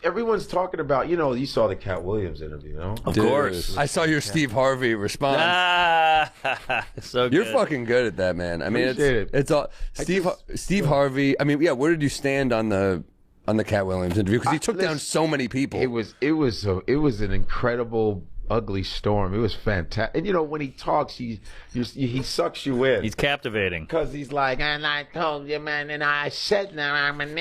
Everyone's talking about, you saw the Katt Williams interview, you know? Of course. I saw your Steve Harvey response. So good. You're fucking good at that, man. I mean, it's all Steve Harvey. I mean, yeah. Where did you stand on the Katt Williams interview? Because he took down so many people. It was an incredible, ugly storm. It was fantastic. And when he talks, he sucks you in. He's captivating. Because he's like, and I told you, man, and I said now I'm a and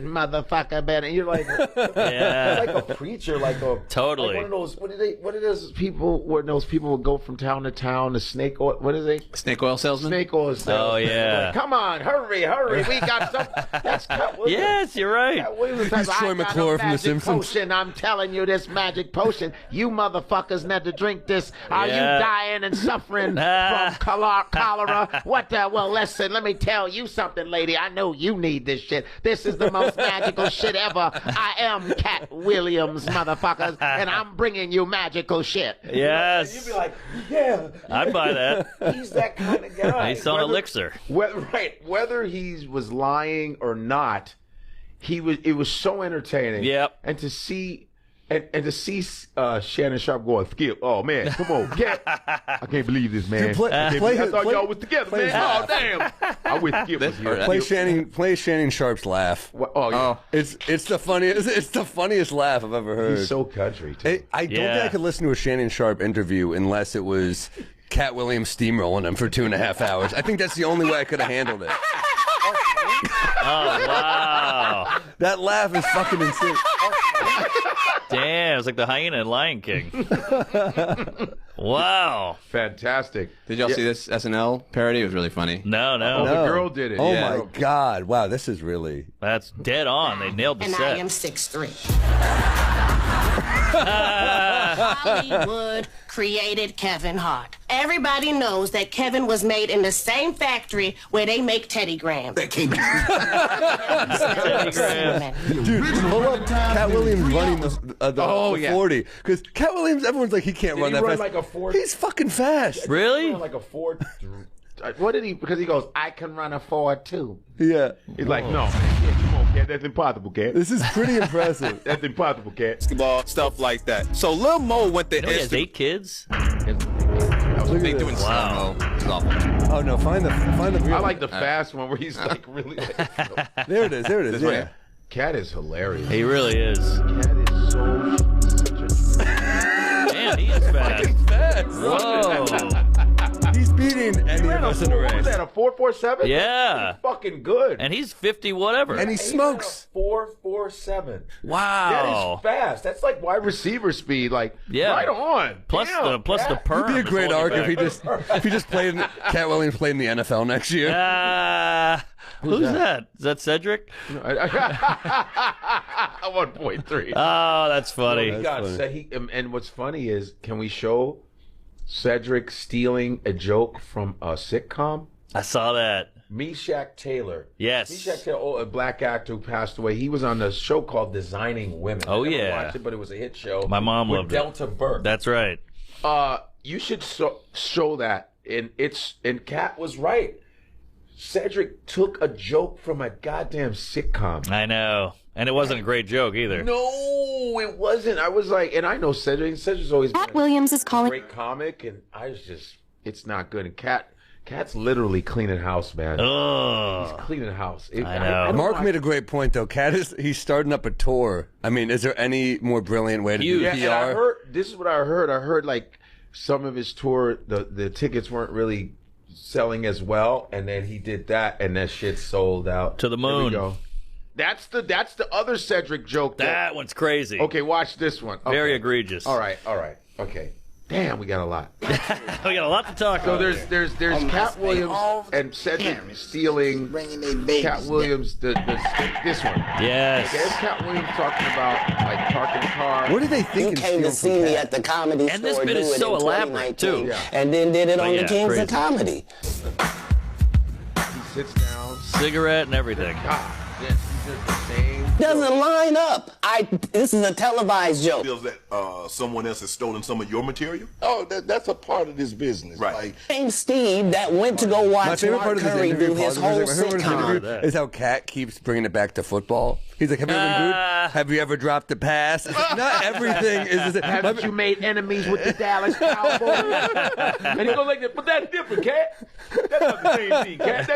motherfucker, man. And you're like, like a preacher, totally. Like one of those. What are those people? Where those people would go from town to town? The snake oil. What is it? Snake oil salesman. Snake oil salesman. Oh yeah. Like, come on, hurry! We got something. That's Katt Williams. Yes, you're right. He's Troy McClure from The Simpsons. Potion, I'm telling you, this magic potion. You motherfuckers need to drink this. Are you dying and suffering from cholera? What the? Well, listen, let me tell you something, lady. I know you need this shit. This is the most magical shit ever. I am Katt Williams, motherfuckers, and I'm bringing you magical shit. Yes. You'd be like, yeah. I'd buy that. He's that kind of guy. He's on elixir. Whether he was lying or not, it was so entertaining. Yep. And to see Shannon Sharpe going, Skip, oh man, come on, Cat. I can't believe this, man. I thought y'all was together, man. Oh damn. I wish Skip was here. Play Shannon Sharpe's laugh. Oh yeah. It's the funniest laugh I've ever heard. He's so country too. I don't think I could listen to a Shannon Sharpe interview unless it was Katt Williams steamrolling him for 2.5 hours. I think that's the only way I could have handled it. Oh wow. That laugh is fucking insane. Damn, it's like the hyena in Lion King. Wow. Fantastic. Did y'all see this SNL parody? It was really funny. No. Oh, the girl did it. Oh my God. Wow, this is really... That's dead on. They nailed the set. And I am 6'3". Hollywood created Kevin Hart. Everybody knows that Kevin was made in the same factory where they make Teddy Graham. Teddy Graham. Dude, hold up. Katt Williams running the 40. Because Katt Williams, everyone's like, he can't run that fast. Like a 4? He's fucking fast. Really? Like a 4. What did he? Because he goes, I can run a 4 too. Yeah. He's like, no, man, come on, Cat. That's impossible, Cat. This is pretty impressive. That's impossible, Cat. Basketball, stuff like that. So Lil Mo went to He has 8 kids? They doing slow-mo. It's awful. Oh no, find the real. I like the fast one where he's like really. There it is. Yeah. Cat is hilarious. He really is. Cat is such a. Man, he is fast. Fast. Whoa. He's beating any of us in a race. What was that, a 4.47? Yeah. He's fucking good. And he's 50 whatever. And he smokes. 4.47. Wow. That is fast. That's like wide receiver speed. Like, right on. Plus the perm. It'd be a great arc if he just played. Katt Williams played in the NFL next year. Who's that? Is that Cedric? 1.3. Oh, that's funny. And what's funny is, can we show Cedric stealing a joke from a sitcom? I saw that. Meshack Taylor. Yes. Meshack Taylor, a black actor who passed away. He was on a show called Designing Women. Oh, I never yeah. watched it, but it was a hit show. My mom loved Delta Burke. That's right. You should show that. And Kat was right. Cedric took a joke from a goddamn sitcom. I know. And it wasn't a great joke either. No, it wasn't. I was like, and I know Cedric. Cedric's always Katt Williams is calling. Great comic, and I was just, it's not good. And Kat's literally cleaning house, man. Ugh. He's cleaning house. I know. Mark made a great point, though. He's starting up a tour. I mean, is there any more brilliant way to do PR? And I heard, this is what I heard. I heard like some of his tour, the tickets weren't really selling as well, and then he did that, and that shit sold out. To the moon. Here we go. That's the other Cedric joke. That one's crazy. Okay, watch this one. Okay. Very egregious. All right. Okay. Damn, we got a lot. We got a lot to talk about. So there's Katt Williams and Cedric stealing Katt Williams this one. Yes. There's Katt Williams talking about like parking the car. What do they think? You came to see me at the Comedy Store. And this bit is so elaborate too. Yeah. And then did it on the Kings of Comedy. He sits down. Cigarette and everything. God, yes, he does the same Doesn't line up. This is a televised joke. Feels that someone else has stolen some of your material? Oh, that's a part of this business. Right. Like, Same Steve that went to go watch My favorite part Mark of this Curry interview, do his whole sitcom. is how Cat keeps bringing it back to football. He's like, have you ever been booed? Have you ever dropped a pass? It's like, not everything is the same. Haven't you made enemies with the Dallas Cowboys? And he goes like this, but that's different, Cat. That's not the same thing, Cat.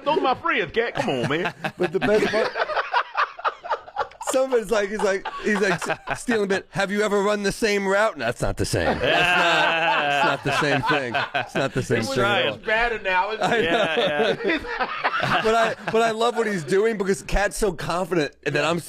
Those are my friends, Cat. Come on, man. But the best part, somebody's like, he's like stealing a bit. Have you ever run the same route? No, that's not the same. It's not the same thing. It's not the same thing. It's bad analogy. But I love what he's doing because Cat's so confident that I'm just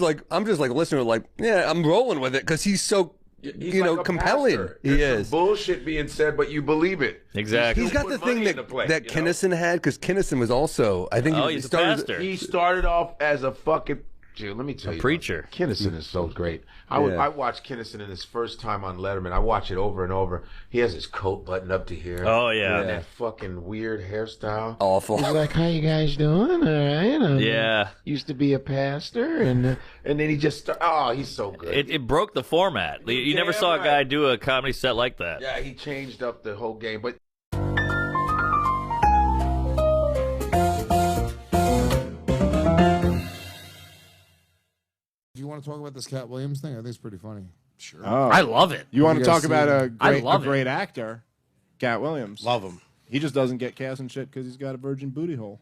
like listening, like, yeah, I'm rolling with it because he's so. He's you know, like compelling. pastor. He There's is. some bullshit being said, but you believe it. Exactly. He's got the thing that Kinnison had, because Kinnison was also, I think he's a pastor. He started off as a fucking, dude, let me tell you. Preacher. Kinnison is so great. I watched Kinnison in his first time on Letterman. I watch it over and over. He has his coat buttoned up to here. Oh, yeah. And that fucking weird hairstyle. Awful. He's like, how you guys doing? All right. Yeah. Used to be a pastor. And then he just, he's so good. It broke the format. You never saw a guy do a comedy set like that. Yeah, he changed up the whole game. But Do you want to talk about this Cat Williams thing? I think it's pretty funny. Sure. Oh. I love it. You want to talk see about it? a great actor, Cat Williams. Love him. He just doesn't get cast and shit because he's got a virgin booty hole.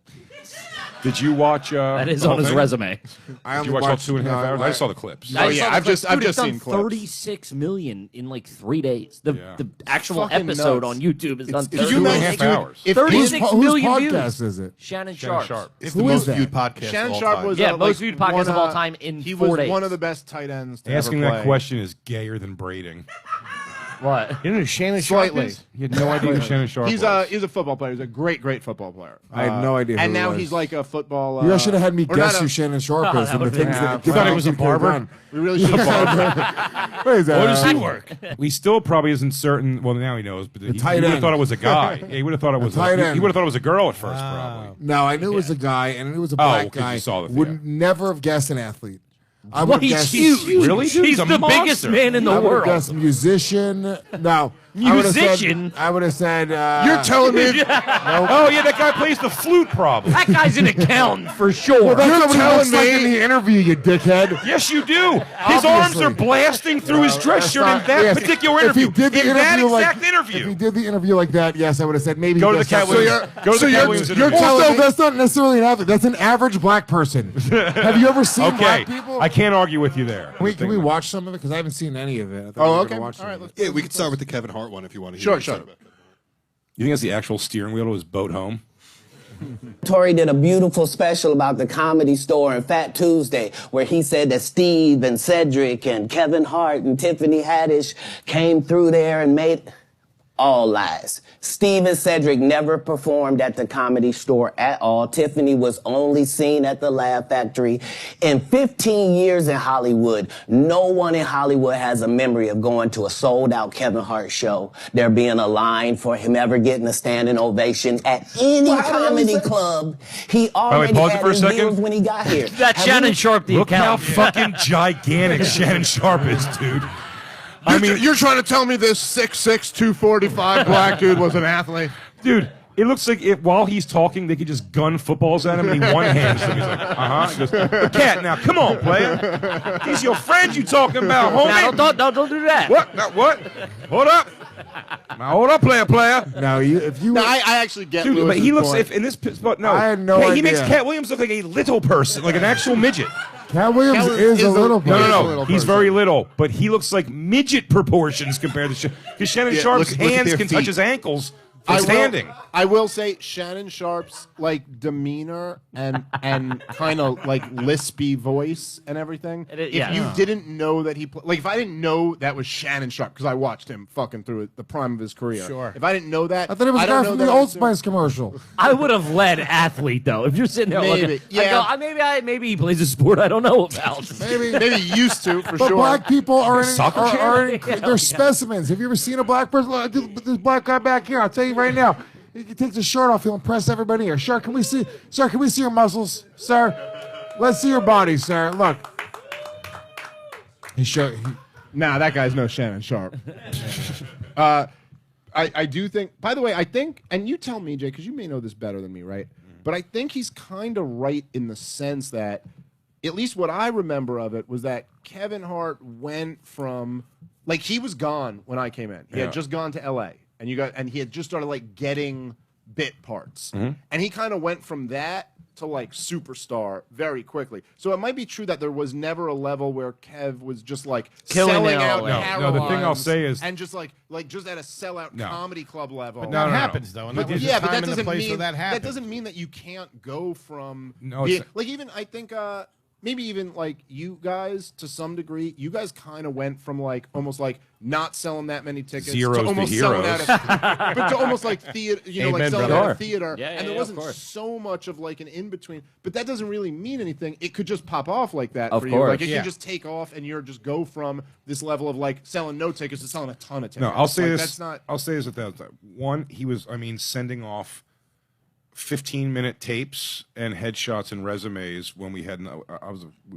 Did you watch? That is on his resume. I Did you watch all 2.5 hours? I just saw the clips. Oh yeah, I've just seen clips. 36 million in like 3 days. The actual fucking episode nuts. on YouTube is done. Did you imagine, 2.5 hours? 36 million whose views. podcast is it? Shannon Shannon Sharp. Sharp. It's Who the is most that? viewed podcast Shannon of all Sharp time. was most viewed podcast of all time in he 4 was days. one of the best tight ends to Asking ever that play. question is gayer than braiding. What? You know who Shannon Sharp Slightly. is? You had no idea who Shannon Sharp He's was. a football player. He's a great football player. I had no idea who And he now was. he's like a football. You guys should have had me or guess not who a- Shannon Sharp Oh, is that from the would've things been- that You thought he was a you could have barber? done. We really should have. What is that? Where does he work? He still probably isn't certain. Well, now he knows, but he tight would have end. thought it was a guy. Yeah, he would have thought it was tight he end. would have thought it was a girl at first, probably. No, I knew it was a guy, and it was a black 'cause you guy. saw the Would never have guessed an athlete. I Well, would have he's guessed huge. Really? Dude, He's he's a the biggest monster. man in the I would have world. guessed musician. No. Musician? I would have said. You're telling me? Oh yeah, that guy plays the flute, probably. That guy's an accountant for sure. That's You're not what he looks telling like me- in the interview, you dickhead. Yes, you do. His arms are blasting through his dress shirt in that particular interview. If he did the in that interview exact like, interview. If he did the interview like that, yes, I would have said maybe. Go to the guessed Cat that. Williams. Go to the Cat Williams You're interview. telling me that's not necessarily an athlete. That's an average black person. Have you ever seen Okay, black people? I can't argue with you there. Can we watch some of it? Because I haven't seen any of it. I thought Oh, we were okay. gonna watch All some right, of it. let's Yeah, we could start with the Kevin Hart one if you want to hear Sure, what he sure. said about that. You think that's the actual steering wheel to his boat home? Tori did a beautiful special about the Comedy Store and Fat Tuesday, where he said that Steve and Cedric and Kevin Hart and Tiffany Haddish came through there and made all lies. Steve and Cedric never performed at the Comedy Store at all. Tiffany was only seen at the Laugh Factory. In 15 years in Hollywood, no one in Hollywood has a memory of going to a sold-out Kevin Hart show, there being a line for him ever getting a standing ovation at any comedy club. He already pause it had for a his second. deals when he got here. That's Shannon Sharp, the Look how accountant. fucking gigantic Shannon Sharp is, dude. I mean, you're trying to tell me this 6'6", 245 black dude was an athlete? dude, it looks like while he's talking, they could just gun footballs at him and he one-hands them. He's like, He goes, Cat, now, come on, player. He's your friend you talking about, homie. Now, don't do that. What? Now, what? Hold up. Now, hold up, player. No, if you. No, I actually get Dude, but he Lewis's looks, point. if in this spot, no. I had no He makes idea. Cat Williams look like a little person, like an actual midget. Cat Williams Cat is a little. No, person. no. He's very little, but he looks like midget proportions compared to because Shannon Yeah, Sharp's look at hands their can touch feet. his ankles from standing. I will say Shannon Sharp's like demeanor and kind of like lispy voice and everything. If you didn't know that if I didn't know that was Shannon Sharp because I watched him fucking through the prime of his career. Sure. If I didn't know that, I thought it was a guy from the Old Spice commercial. I would have led athlete though. If you're sitting there Maybe, looking, yeah. I go, maybe he plays a sport I don't know about. maybe he used to for But sure. black people are Yeah, they're specimens. Have you ever seen a black person? Look, this black guy back here. I'll tell you right now. He takes his shirt off. He'll impress everybody here. Sir, can we see your muscles, sir? Let's see your body, sir. Look. Nah, that guy's no Shannon Sharp. I do think, by the way, I think, and you tell me, Jay, because you may know this better than me, right? But I think he's kind of right in the sense that, at least what I remember of it, was that Kevin Hart went from, like, he was gone when I came in. He had just gone to L.A., and he had just started, like, getting bit parts. And he kind of went from that to, like, superstar very quickly. So it might be true that there was never a level where Kev was just, like, selling out No, the thing I'll say is... And just, like just at a sellout comedy club level. But that happens, though. And but yeah, but that doesn't mean that doesn't mean that you can't go from... like, even, I think... maybe even like you guys to some degree, you guys kind of went from like almost like not selling that many tickets Zeros to almost to selling heroes. but to almost like theater, like selling out a theater. Yeah, and there wasn't so much of like an in between. But that doesn't really mean anything. It could just pop off like that for you. Like it can just take off, and you're just go from this level of like selling no tickets to selling a ton of tickets. No, I'll say like, this. That's not. I'll say this at that time. One, he was. I mean, sending off 15-minute tapes and headshots and resumes when we had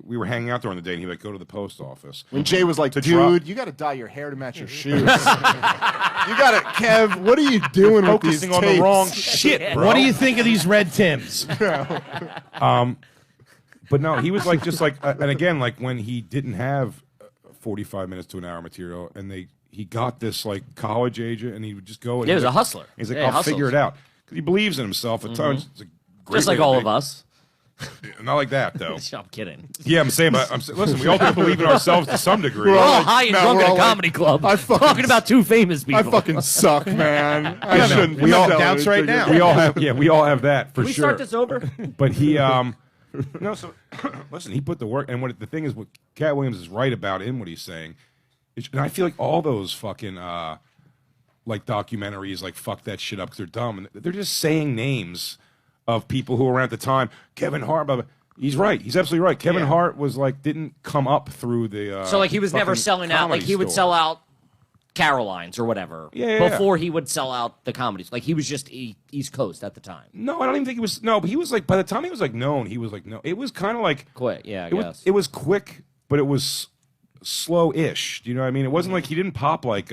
we were hanging out there on the day, and he would like go to the post office. When Jay was like, dude, you got to dye your hair to match your shoes. You got to, Kev, what are you doing with these focusing on the wrong shit, bro? What do you think of these red Tims? But no, he was like just like and again, like when he didn't have 45 minutes to an hour material, and he got this like college agent, and he would just go and he was a hustler. He's like, I'll figure it out. He believes in himself at times. It's a great just like all of us. Not like that, though. I'm kidding. Yeah, I'm saying, listen, we all do believe in ourselves to some degree. We're all high and drunk at a comedy club. Talking about two famous people. I fucking suck, man. I shouldn't. We all doubts right now. We all have that for Can we sure. start this over? But he, no. So listen, he put the work, and the thing is, what Cat Williams is right about in what he's saying, and I feel like all those fucking. Like documentaries, like fuck that shit up because they're dumb, and they're just saying names of people who were around at the time. Kevin Hart, blah, blah. He's right. He's absolutely right. Kevin Hart was like didn't come up through the. So like he was never selling out. Like he would sell out Caroline's or whatever before he would sell out the comedies. Like he was just East Coast at the time. No, I don't even think he was. No, but he was like by the time he was like known, he was like no. It was kind of like quick. Yeah, I guess it was quick, but it was slow-ish. Do you know what I mean? It wasn't like he didn't pop like.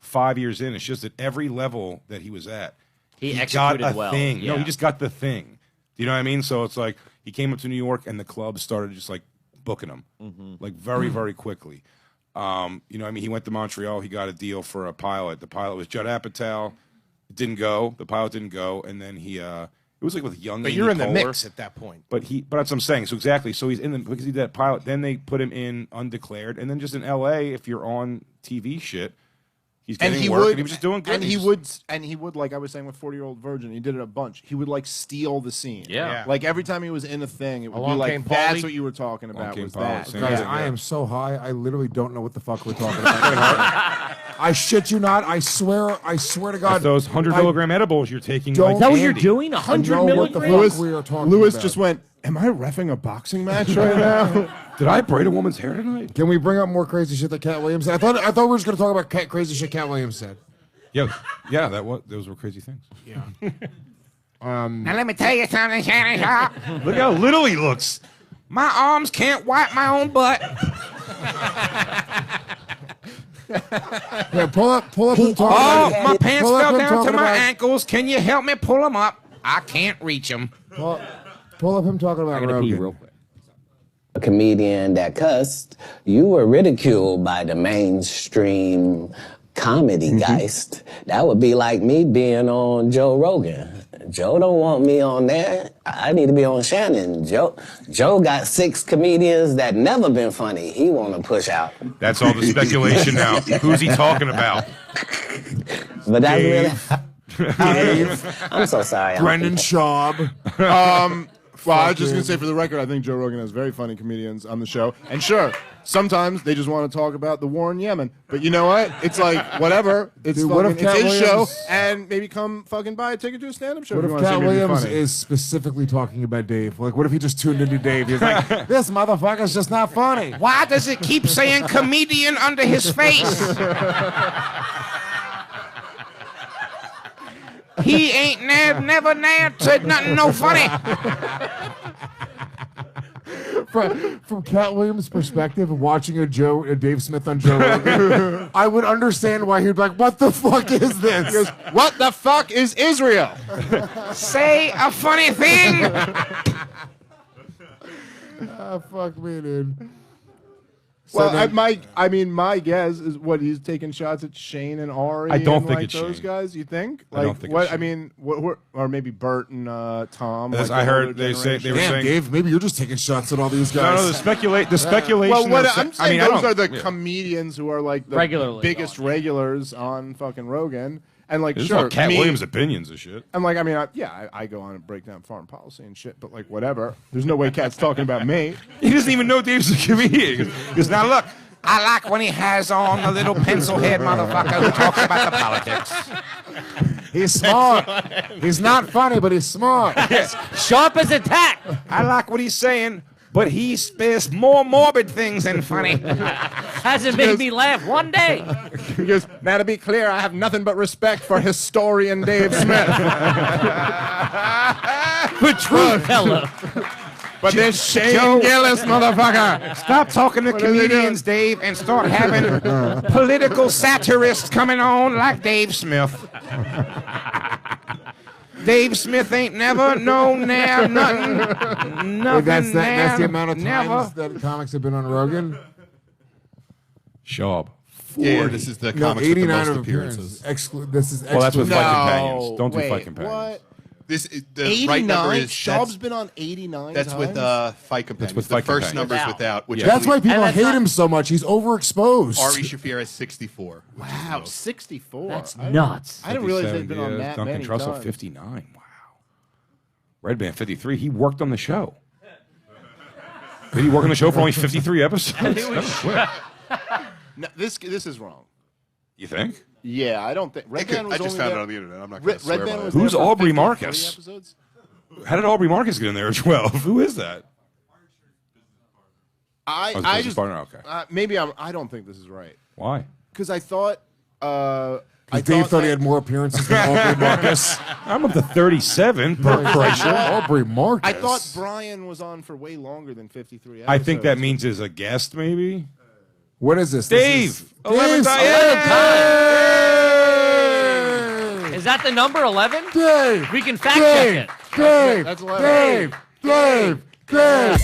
5 years in, it's just at every level that he was at, he got executed a well. thing. Yeah. No, he just got the thing. Do you know what I mean? So it's like he came up to New York, and the clubs started just like booking him, like very, very quickly. You know, what I mean, he went to Montreal. He got a deal for a pilot. The pilot was Judd Apatow. It didn't go. The pilot didn't go, and then he. It was like with young. But Amy you're in the Poehler. mix at that point. But that's what I'm saying. So exactly. So he's in because he did that pilot. Then they put him in undeclared, and then just in L.A. if you're on TV shit. He's getting work, and he was just doing good. And he would, like I was saying with 40-Year-Old Virgin, he did it a bunch. He would like steal the scene. Yeah. Like every time he was in a thing, it would Along be like came that's Pauly. what you were talking about. Was Pauly, that? same Guys, thing, I am so high, I literally don't know what the fuck we're talking about. I shit you not. I swear to God. Those 100-milligram edibles you're taking. Don't- Like Is that what you're candy. doing? 100 what the milligrams? fuck we are talking Lewis about. just went, am I reffing a boxing match right now? Did I braid a woman's hair tonight? Can we bring up more crazy shit that Cat Williams said? I thought we were just going to talk about crazy shit Cat Williams said. Yeah, those were crazy things. Yeah. Now let me tell you something, Shannon Sharp. Look how little he looks. My arms can't wipe my own butt. Yeah, pull up and talk Oh, about my pants pull up fell and down talk to my about- ankles. Can you help me pull them up? I can't reach them. Pull up him talking about I'm gonna pee Rogan. real quick. A comedian that cussed, you were ridiculed by the mainstream comedy geist. That would be like me being on Joe Rogan. Joe don't want me on there. I need to be on Shannon. Joe got 6 comedians that never been funny. He want to push out. That's all the speculation now. Who's he talking about? But that's Dave. really. I'm so sorry. Brendan Schaub. Well, I was just going to say for the record, I think Joe Rogan has very funny comedians on the show. And sure, sometimes they just want to talk about the war in Yemen. But you know what? It's like, whatever. It's, Dude, what if it's Cat his show. Williams- And maybe come fucking buy a ticket to a stand-up show. What if you if wanna Cat see me be Williams funny. is specifically talking about Dave? Like, what if he just tuned into Dave? He's like, this motherfucker's just not funny. Why does it keep saying comedian under his face? He ain't never said nothing no funny. from Cat Williams' perspective, watching a Dave Smith on Joe Rogan, I would understand why he'd be like, "What the fuck is this?" He goes, "What the fuck is Israel?" Say a funny thing. Fuck me, dude. Well, my guess is what he's taking shots at Shane and Ari. I don't and, think like, it's those Shane. guys. You think? I don't think what? it's I mean, or maybe Bert and Tom. As like I the heard older they say they were Damn, saying. Dave, maybe you're just taking shots at all these guys. No, the speculation. Well, what is- I'm saying, I those are the yeah. comedians who are like the biggest regulars on fucking Rogan, and like This is sure, all Cat me, Williams' opinions and shit. I'm like, I mean, I go on and break down foreign policy and shit, but like whatever. There's no way Cat's talking about me. He doesn't even know Dave's a comedian. He goes, now look. I like when he has on a little pencil head motherfucker who talks about the politics. He's smart. He's not funny, but he's smart. Sharp as a tack. I like what he's saying, but he says more morbid things than funny. Hasn't made me laugh one day. He goes, now to be clear, I have nothing but respect for historian Dave Smith. The true fellow. But this Shane Gillis motherfucker. Stop talking to comedians, Dave, and start having political satirists coming on like Dave Smith. Dave Smith ain't never known now nothing. Wait, that's the amount of times that comics have been on Rogan? Schaub. Yeah, this is the comics with the most appearances. This is Well, that's with No, Fight Companions. Don't do wait, Fight Companions. what? This the 89. right number is Schaub's been on 89 That's with times? Fight Companions. with The Fight first Companions. number's without. Which That's why people that's hate not- him so much. He's overexposed. Ari Shafir has 64. Wow, 64. That's I- nuts. I didn't realize they'd 57, been on yeah, that Duncan many Trussell, times. 59. Wow. Red Band, 53. He worked on the show. Did he work on the show for only 53 episodes? That's quick. No, this is wrong. You think? Yeah, I don't think. Red Band was I just only found there- it on the internet. I'm not going to swear Red Band by was it. Who's there for Aubrey 53 Marcus? episodes? How did Aubrey Marcus get in there at 12? Who is that? I business just partner? Okay. Maybe I don't think this is right Why? because I thought. Dave thought he had more appearances than Aubrey Marcus. I'm up to 37. Per Kreischer. Aubrey Marcus. I thought Brian was on for way longer than 53 episodes. I think that means as a guest, maybe. What is this? Dave. 11 times. Is that the number 11? Dave. We can fact check it. Dave. That's Dave. Dave. Dave.